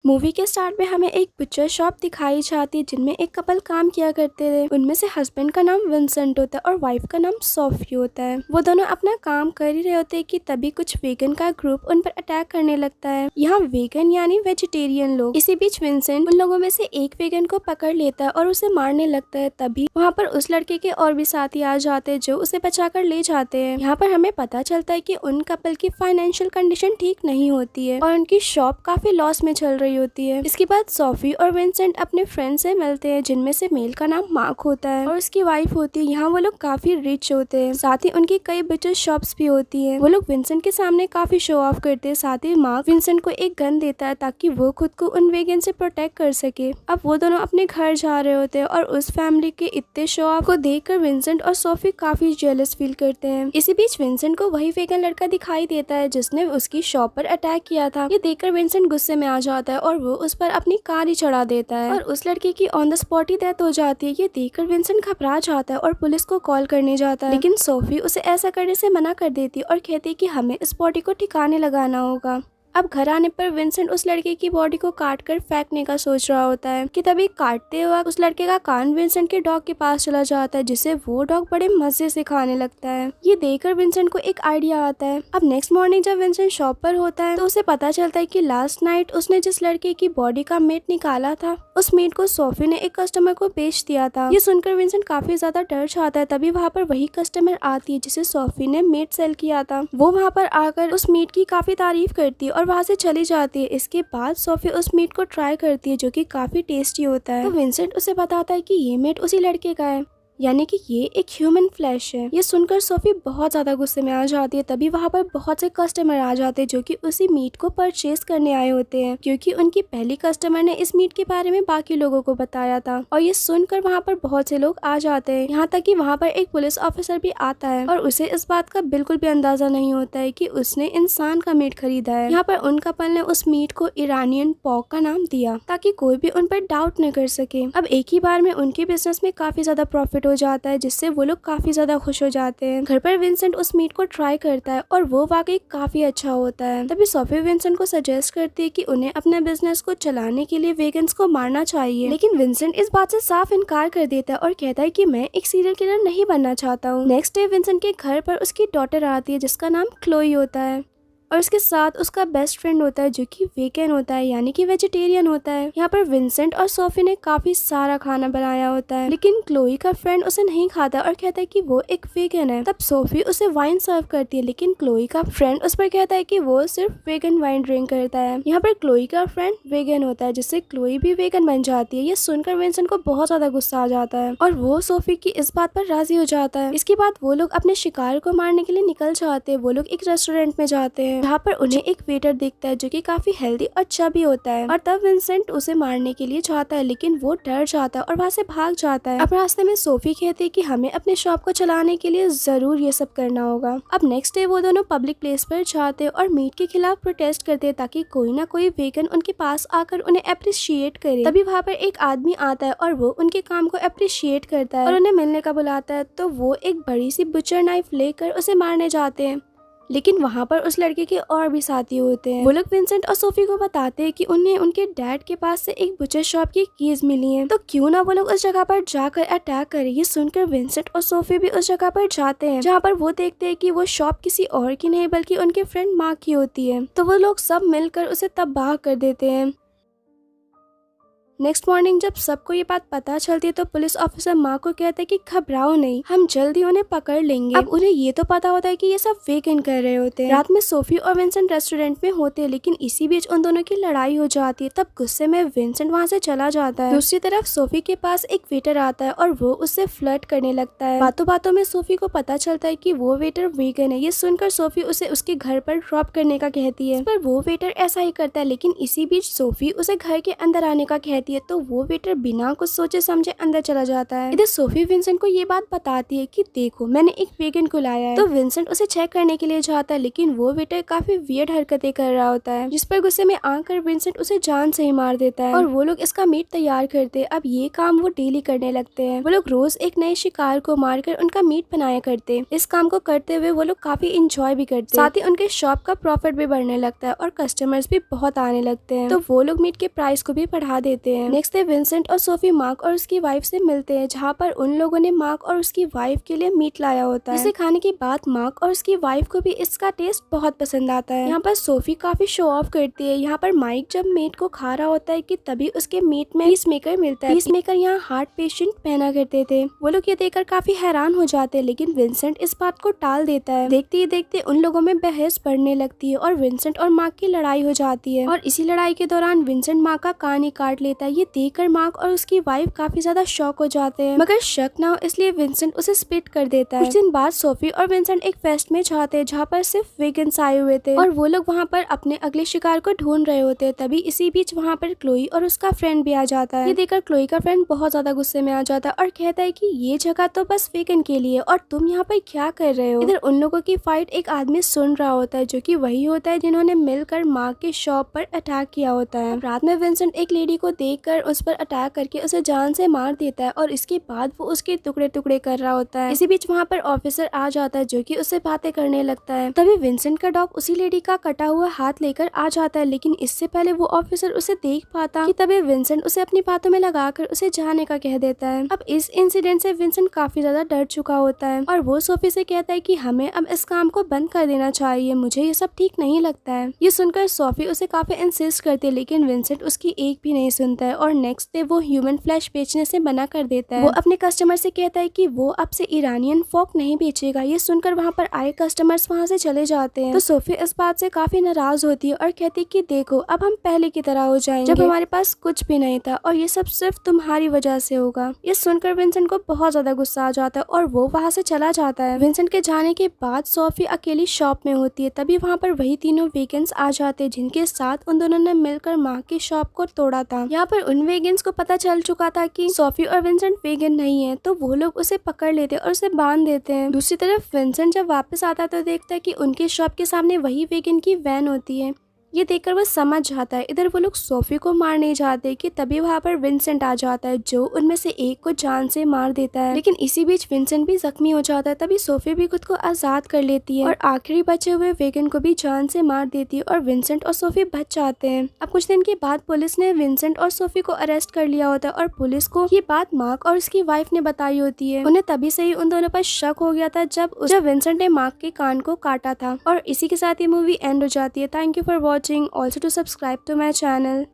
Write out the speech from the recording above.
Movie के start में हमें एक बुचर शॉप दिखाई जाती है जिनमें एक कपल काम किया करते थे। उनमें से हस्बैंड का नाम विंसेंट होता है और वाइफ का नाम सोफी होता है। वो दोनों अपना काम कर ही रहे होते हैं कि तभी कुछ वेगन का ग्रुप उन पर अटैक करने लगता है। यहाँ वेगन यानी वेजिटेरियन लोग। इसी बीच विंसेंट उन लोगों में से एक वेगन को पकड़ लेता है और उसे मारने लगता है। तभी वहाँ पर उस लड़के के और भी साथी आ जाते हैं जो उसे बचाकर ले जाते हैं। यहाँ पर हमें पता चलता है कि उन कपल की फाइनेंशियल कंडीशन ठीक नहीं होती है और उनकी शॉप काफी लॉस में चल रही होती है। इसके बाद सोफी और विंसेंट अपने फ्रेंड से मिलते हैं जिनमें से मेल का नाम मार्क होता है और उसकी वाइफ होती है। यहाँ वो लोग काफी रिच होते हैं। साथ ही उनकी कई बिचर शॉप्स भी होती है। वो लोग विंसेंट के सामने काफी शो ऑफ करते हैं। साथ ही मार्क विंसेंट को एक गन देता है ताकि वो खुद को उन वेगन से प्रोटेक्ट कर सके। अब वो दोनों अपने घर जा रहे होते हैं और उस फैमिली के इतने शो ऑफ को देखकर विंसेंट और सोफी काफी जेलस फील करते हैं। इसी बीच विंसेंट को वही वेगन लड़का दिखाई देता है जिसने उसकी शॉप पर अटैक किया था। ये देखकर विंसेंट गुस्से में आ जाता है और वो उस पर अपनी कार ही चढ़ा देता है और उस लड़के की on the spot he death हो जाती है। ये देखकर विंसेंट घबरा जाता है और पुलिस को कॉल करने जाता है, लेकिन सोफी उसे ऐसा करने से मना कर देती है और कहती है कि हमें इस बॉडी को ठिकाने लगाना होगा। अब घर आने पर विंसेंट उस लड़के की बॉडी को काट कर फेंकने का सोच रहा होता है कि तभी काटते हुए उस लड़के का कान विंसेंट के डॉग के पास चला जाता है जिसे वो डॉग बड़े मजे से खाने लगता है। ये देखकर विंसेंट को एक आइडिया आता है। अब नेक्स्ट मॉर्निंग जब विंसेंट शॉप पर होता है तो उसे पता चलता है कि लास्ट नाइट उसने जिस लड़के की बॉडी का मीट निकाला था उस मीट को सोफी ने एक कस्टमर को बेच दिया था। ये सुनकर विंसेंट काफी ज्यादा डर जाता है। तभी वहाँ पर वही कस्टमर आती है जिसे सोफी ने मीट सेल किया था। वो वहाँ पर आकर उस मीट की काफी तारीफ करती है और वहाँ से चली जाती है। इसके बाद सोफी उस मीट को ट्राई करती है जो कि काफी टेस्टी होता है। तो विंसेंट उसे बताता है कि ये मीट उसी लड़के का है, यानी कि ये एक ह्यूमन फ्लैश है। ये सुनकर सोफी बहुत ज्यादा गुस्से में आ जाती है। तभी वहाँ पर बहुत से कस्टमर आ जाते हैं जो कि उसी मीट को परचेज करने आए होते हैं क्योंकि उनकी पहली कस्टमर ने इस मीट के बारे में बाकी लोगों को बताया था। और ये सुनकर वहाँ पर बहुत से लोग आ जाते हैं। यहाँ तक कि वहाँ पर एक पुलिस ऑफिसर भी आता है और उसे इस बात का बिल्कुल भी अंदाजा नहीं होता है कि उसने इंसान का मीट खरीदा है। यहाँ पर उन कपल ने उस मीट को ईरानियन पॉक का नाम दिया ताकि कोई भी उन पर डाउट न कर सके। अब एक ही बार में उनके बिजनेस में काफी ज्यादा प्रॉफिट हो जाता है जिससे वो लोग काफी ज्यादा खुश हो जाते हैं। घर पर विंसेंट उस मीट को ट्राई करता है और वो वाकई काफी अच्छा होता है। तभी सोफी विंसेंट को सजेस्ट करती है कि उन्हें अपने बिजनेस को चलाने के लिए वेगन्स को मारना चाहिए, लेकिन विंसेंट इस बात से साफ इनकार कर देता है और कहता है कि मैं एक सीरियल किलर नहीं बनना चाहता हूँ। नेक्स्ट डे विंसेंट के घर पर उसकी डॉटर आती है जिसका नाम क्लोई होता है और उसके साथ उसका बेस्ट फ्रेंड होता है जो कि वेगन होता है यानी कि वेजिटेरियन होता है। यहाँ पर विंसेंट और सोफी ने काफी सारा खाना बनाया होता है, लेकिन क्लोई का फ्रेंड उसे नहीं खाता और कहता है कि वो एक वेगन है। तब सोफी उसे वाइन सर्व करती है, लेकिन क्लोई का फ्रेंड उस पर कहता है कि वो सिर्फ वेगन वाइन ड्रिंक करता है। यहाँ पर क्लोई का फ्रेंड वेगन होता है जिससे क्लोई भी वेगन बन जाती है। ये सुनकर विंसेंट को बहुत ज्यादा गुस्सा आ जाता है और वो सोफी की इस बात पर राजी हो जाता है। इसके बाद वो लोग अपने शिकार को मारने के लिए निकल जाते हैं। वो लोग एक रेस्टोरेंट में जाते हैं जहाँ पर उन्हें एक वेटर दिखता है जो कि काफी हेल्दी और चबी होता है और तब विंसेंट उसे मारने के लिए जाता है, लेकिन वो डर जाता है और वहाँ से भाग जाता है। अब रास्ते में सोफी कहती है कि हमें अपने शॉप को चलाने के लिए जरूर ये सब करना होगा। अब नेक्स्ट डे वो दोनों पब्लिक प्लेस पर जाते हैं और मीट के खिलाफ प्रोटेस्ट करते हैं ताकि कोई ना कोई वेगन उनके पास आकर उन्हें अप्रिशिएट करे। तभी वहाँ पर एक आदमी आता है और वो उनके काम को अप्रिशिएट करता है और उन्हें मिलने का बुलाता है। तो वो एक बड़ी सी बुचर नाइफ लेकर उसे मारने जाते हैं, लेकिन वहाँ पर उस लड़के के और भी साथी होते हैं। वो लोग विंसेंट और सोफी को बताते हैं कि उन्हें उनके डैड के पास से एक बुचर शॉप की कीज मिली हैं, तो क्यों ना वो लोग उस जगह पर जाकर अटैक करें। ये सुनकर विंसेंट और सोफी भी उस जगह पर जाते हैं जहाँ पर वो देखते हैं कि वो शॉप किसी और की नहीं बल्कि उनके फ्रेंड माँ की होती है। तो वो लोग सब मिलकर उसे तबाह कर देते हैं। नेक्स्ट मॉर्निंग जब सबको ये बात पता चलती है तो पुलिस ऑफिसर माँ को कहता है कि घबराओ नहीं, हम जल्दी उन्हें पकड़ लेंगे। अब उन्हें ये तो पता होता है कि ये सब वेगन कर रहे होते हैं। रात में सोफी और विंसेंट रेस्टोरेंट में होते हैं, लेकिन इसी बीच उन दोनों की लड़ाई हो जाती है। तब गुस्से में विंसेंट वहाँ से चला जाता है। दूसरी तरफ सोफी के पास एक वेटर आता है और वो उससे फ्लर्ट करने लगता है। बातों बातों में सोफी को पता चलता है कि वो वेटर वेगन है। ये सुनकर सोफी उसे उसके घर पर ड्रॉप करने का कहती है, पर वो वेटर ऐसा ही करता है, लेकिन इसी बीच सोफी उसे घर के अंदर आने का कहती होती है तो वो वेटर बिना कुछ सोचे समझे अंदर चला जाता है। इधर सोफी विंसेंट को ये बात बताती है कि देखो मैंने एक वेगन को लाया है। तो विंसेंट उसे चेक करने के लिए जाता है, लेकिन वो वेटर काफी वियर्ड हरकतें कर रहा होता है, जिस पर गुस्से में आकर विंसेंट उसे जान से ही मार देता है। और वो लोग इसका मीट तैयार करते हैं। अब ये काम वो डेली करने लगते हैं। वो लोग रोज एक नए शिकार को मारकर उनका मीट बनाया करते। इस काम को करते हुए वो लोग काफी इंजॉय भी करते, साथ ही उनके शॉप का प्रॉफिट भी बढ़ने लगता है और कस्टमर्स भी बहुत आने लगते हैं। तो वो लोग मीट के प्राइस को भी बढ़ा देते हैं। नेक्स्ट डे विंसेंट और सोफी मार्क और उसकी वाइफ से मिलते हैं, जहाँ पर उन लोगों ने मार्क और उसकी वाइफ के लिए मीट लाया होता है। इसे खाने के बाद मार्क और उसकी वाइफ को भी इसका टेस्ट बहुत पसंद आता है। यहाँ पर सोफी काफी शो ऑफ करती है। यहाँ पर माइक जब मीट को खा रहा होता है कि तभी उसके मीट में पीस मेकर मिलता है। पीस मेकर यहाँ हार्ट पेशेंट पहना करते थे। वो लोग ये देखकर काफी हैरान हो जाते हैं, लेकिन विंसेंट इस बात को टाल देता है। देखते ही देखते उन लोगों में बहस बढ़ने लगती है और विंसेंट और मार्क की लड़ाई हो जाती है। और इसी लड़ाई के दौरान विंसेंट मार्क का कान ही काट लेता है। ये देखकर मार्क और उसकी वाइफ काफी ज्यादा शॉक हो जाते हैं, मगर शक ना हो इसलिए विंसेंट उसे स्पिट कर देता है। कुछ दिन बाद सोफी और विंसेंट एक फेस्ट में जाते हैं, जहाँ पर सिर्फ वेगन्स आए हुए थे और वो लोग वहाँ पर अपने अगले शिकार को ढूंढ रहे होते हैं। तभी इसी बीच वहाँ पर क्लोई और उसका फ्रेंड भी आ जाता है। ये देखकर क्लोई का फ्रेंड बहुत ज्यादा गुस्से में आ जाता है और कहता है कि ये जगह तो बस वेगन के लिए और तुम यहाँ पर क्या कर रहे हो। इधर उन लोगों की फाइट एक आदमी सुन रहा होता है, जो कि वही होता है जिन्होंने मिलकर मार्क के शॉप पर अटैक किया होता है। रात में विंसेंट एक लेडी को देखकर उस पर अटैक करके उसे जान से मार देता है और इसके बाद वो उसके टुकड़े टुकड़े कर रहा होता है। इसी बीच वहाँ पर ऑफिसर आ जाता है, जो कि उससे बातें करने लगता है। तभी विंसेंट का डॉग उसी लेडी का कटा हुआ हाथ लेकर आ जाता है, लेकिन इससे पहले वो ऑफिसर उसे देख पाता कि तभी विंसेंट उसे अपनी बातों में लगाकर उसे जाने का कह देता है। अब इस इंसिडेंट से विंसेंट काफी ज्यादा डर चुका होता है और वो सोफी से कहता है कि हमें अब इस काम को बंद कर देना चाहिए, मुझे ये सब ठीक नहीं लगता है। ये सुनकर सोफी उसे काफी इंसिस्ट करती है, लेकिन विंसेंट उसकी एक भी नहीं सुनता है और नेक्स्ट डे वो ह्यूमन फ्लैश बेचने से मना कर देता है। वो अपने कस्टमर से कहता है कि वो अब से ईरानियन फोक नहीं बेचेगा। ये सुनकर वहाँ पर आए कस्टमर्स वहाँ से चले जाते हैं। तो सोफी इस बात से काफी नाराज होती है और कहती है कि देखो अब हम पहले की तरह हो जाएंगे, जब हमारे पास कुछ भी नहीं था और ये सब सिर्फ तुम्हारी वजह से होगा। ये सुनकर विंसेंट को बहुत ज्यादा गुस्सा आ जाता है और वो वहाँ से चला जाता है। विंसेंट के जाने के बाद सोफी अकेली शॉप में होती है। तभी वहाँ पर वही तीनों वेगन्स आ जाते हैं, जिनके साथ उन दोनों ने मिलकर माँ की शॉप को तोड़ा था। यहाँ पर उन वेगन्स को पता चल चुका था कि सोफी और विंसेंट वेगन नहीं है, तो वो लोग उसे पकड़ लेते और उसे बांध देते हैं। दूसरी तरफ विंसेंट जब वापस आता है तो देखता है कि उनके शॉप के सामने वही वेगन की वैन होती है। ये देखकर वो समझ जाता है। इधर वो लोग सोफी को मार नहीं चाहते कि तभी वहाँ पर विंसेंट आ जाता है, जो उनमें से एक को जान से मार देता है। लेकिन इसी बीच विंसेंट भी जख्मी हो जाता है। तभी सोफी भी खुद को आजाद कर लेती है और आखिरी बचे हुए वेगन को भी जान से मार देती है और विंसेंट और सोफी बच जाते हैं। अब कुछ दिन के बाद पुलिस ने विंसेंट और सोफी को अरेस्ट कर लिया होता है और पुलिस को ये बात मार्क और उसकी वाइफ ने बताई होती है। उन्हें तभी से ही उन दोनों पर शक हो गया था जब विंसेंट ने मार्क के कान को काटा था। और इसी के साथ ये मूवी एंड हो जाती है। Thank you for watching. Also to subscribe to my channel.